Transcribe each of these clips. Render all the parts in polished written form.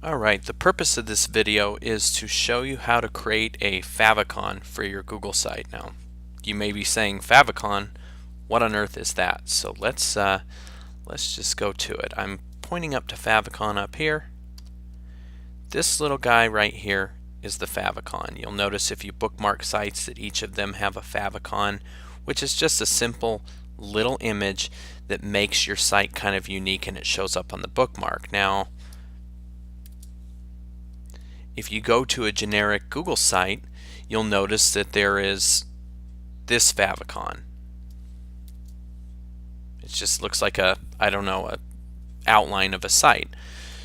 Alright, the purpose of this video is to show you how to create a favicon for your Google site. Now, you may be saying, favicon, what on earth is that? So let's just go to it. I'm pointing up to favicon up here. This little guy right here is the favicon. You'll notice if you bookmark sites that each of them have a favicon, which is just a simple little image that makes your site kind of unique, and it shows up on the bookmark. Now, if you go to a generic Google site, you'll notice that there is this favicon. It just looks like a outline of a site.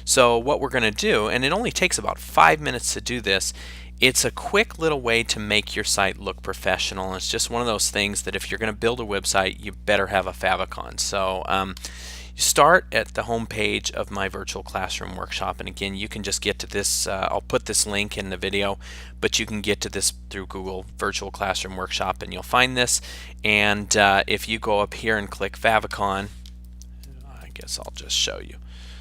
So what we're going to do, and it only takes about 5 minutes to do this, it's a quick little way to make your site look professional. It's just one of those things that if you're going to build a website, you better have a favicon. So you start at the home page of my virtual classroom workshop, and again, you can just get to this. I'll put this link in the video, but you can get to this through Google Virtual Classroom Workshop, and you'll find this. And if you go up here and click favicon, I guess I'll just show you.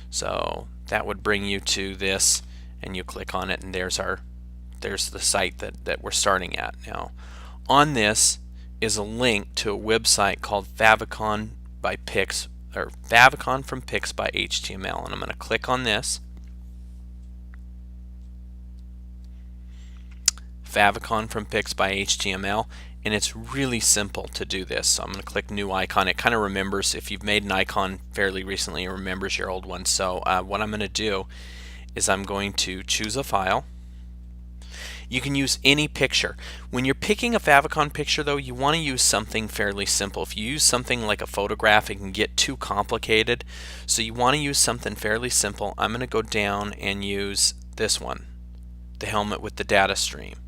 So that would bring you to this, and you click on it, and there's the site that we're starting at. Now, on this is a link to a website called Favicon by Pix, or Favicon from Pix by HTML, and I'm going to click on this. Favicon from Pix by HTML, and it's really simple to do this. So I'm going to click new icon. It kind of remembers, if you've made an icon fairly recently, it remembers your old one. So what I'm going to do is I'm going to choose a file. You can use any picture. When you're picking a favicon picture, though, you want to use something fairly simple. If you use something like a photograph, it can get too complicated. So you want to use something fairly simple. I'm going to go down and use this one, the helmet with the data stream.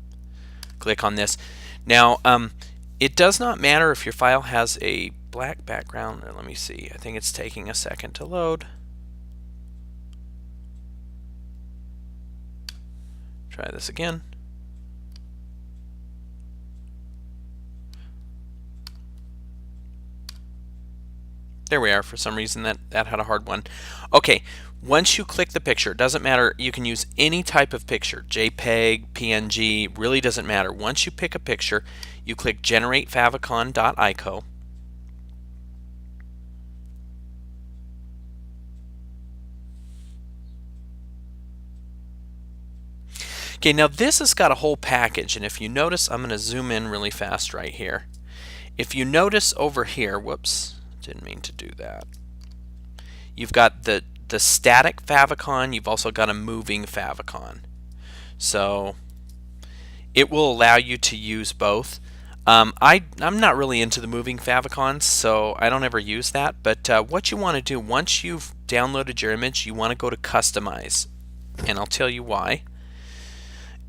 Click on this. Now, it does not matter if your file has a black background. Or let me see. I think it's taking a second to load. Try this again. There we are. For some reason that had a hard one. Okay, once you click the picture, it doesn't matter, you can use any type of picture, JPEG, PNG, really doesn't matter. Once you pick a picture, you click generate favicon.ico. Okay, now this has got a whole package, and if you notice, I'm going to zoom in really fast right here. If you notice over here, whoops, didn't mean to do that. You've got the static favicon, you've also got a moving favicon. So it will allow you to use both. I'm not really into the moving favicons, so I don't ever use that, but what you want to do, once you've downloaded your image, you want to go to customize, and I'll tell you why.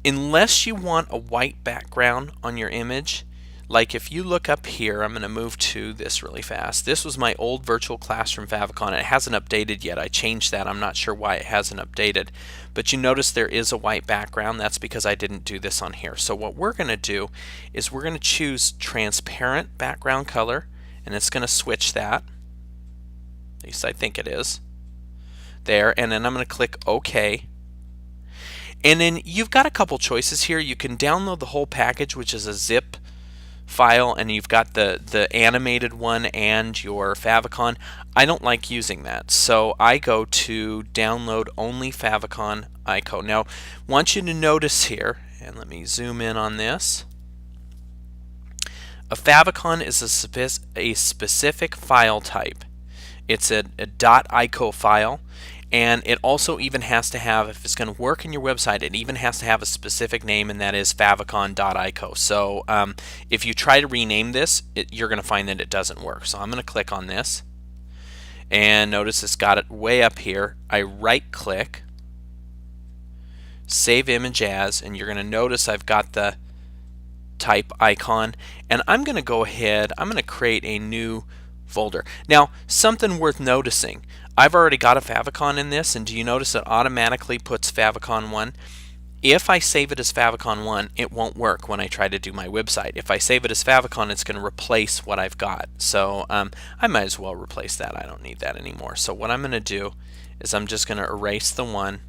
Unless you want a white background on your image, like if you look up here, I'm going to move to this really fast. This was my old virtual classroom favicon. It hasn't updated yet. I changed that. I'm not sure why it hasn't updated. But you notice there is a white background. That's because I didn't do this on here. So what we're going to do is we're going to choose transparent background color, and it's going to switch that. At least I think it is. There, and then I'm going to click OK. And then you've got a couple choices here. You can download the whole package, which is a zip file, and you've got the animated one and your favicon. I don't like using that, so I go to download only favicon ico. Now, I want you to notice here, and let me zoom in on this. A favicon is a specific file type. It's a .ico file. And it also even has to have, if it's going to work in your website, it even has to have a specific name, and that is favicon.ico. So if you try to rename this, you're going to find that it doesn't work. So I'm going to click on this, and notice it's got it way up here. I right click, save image as, and you're going to notice I've got the type icon, and I'm going to go ahead, I'm going to create a new folder. Now, something worth noticing, I've already got a favicon in this, and do you notice it automatically puts favicon 1? If I save it as favicon 1, it won't work when I try to do my website. If I save it as favicon, it's going to replace what I've got. So I might as well replace that. I don't need that anymore. So what I'm going to do is I'm just going to erase the 1.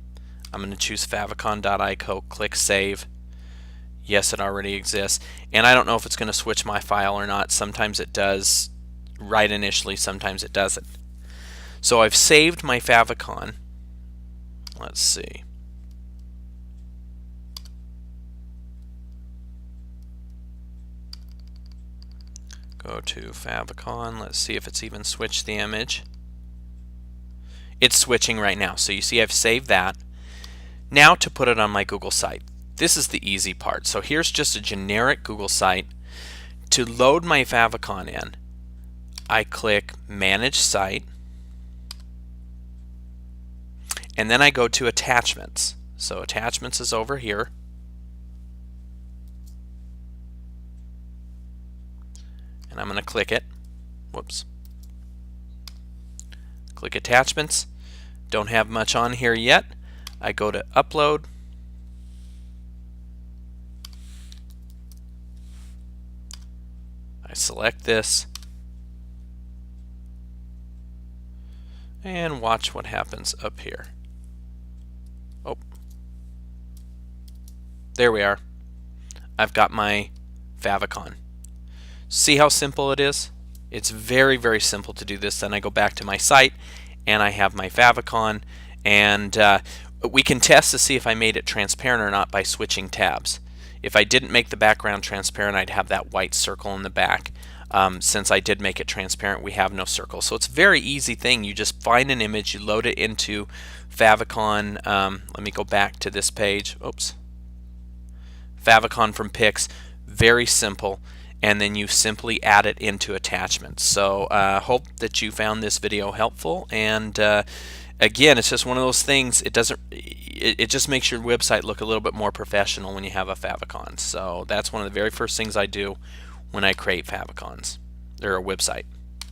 I'm going to choose favicon.ico, click Save. Yes, it already exists. And I don't know if it's going to switch my file or not. Sometimes it does right initially, sometimes it doesn't. So I've saved my favicon. Let's see. Go to favicon. Let's see if it's even switched the image. It's switching right now. So you see I've saved that. Now to put it on my Google site. This is the easy part. So here's just a generic Google site. To load my favicon in, I click Manage Site, and then I go to Attachments. So Attachments is over here. And I'm going to click it. Whoops. Click Attachments. Don't have much on here yet. I go to Upload. I select this. And watch what happens up here. Oh. There we are. I've got my favicon. See how simple it is? It's very, very simple to do this. Then I go back to my site and I have my favicon, and we can test to see if I made it transparent or not by switching tabs. If I didn't make the background transparent, I'd have that white circle in the back. Since I did make it transparent, we have no circle. So it's a very easy thing. You just find an image, you load it into Favicon. Let me go back to this page. Oops. Favicon from Pix. Very simple. And then you simply add it into attachments. So hope that you found this video helpful. And again, it's just one of those things. It just makes your website look a little bit more professional when you have a favicon. So that's one of the very first things I do when I create favicons or a website.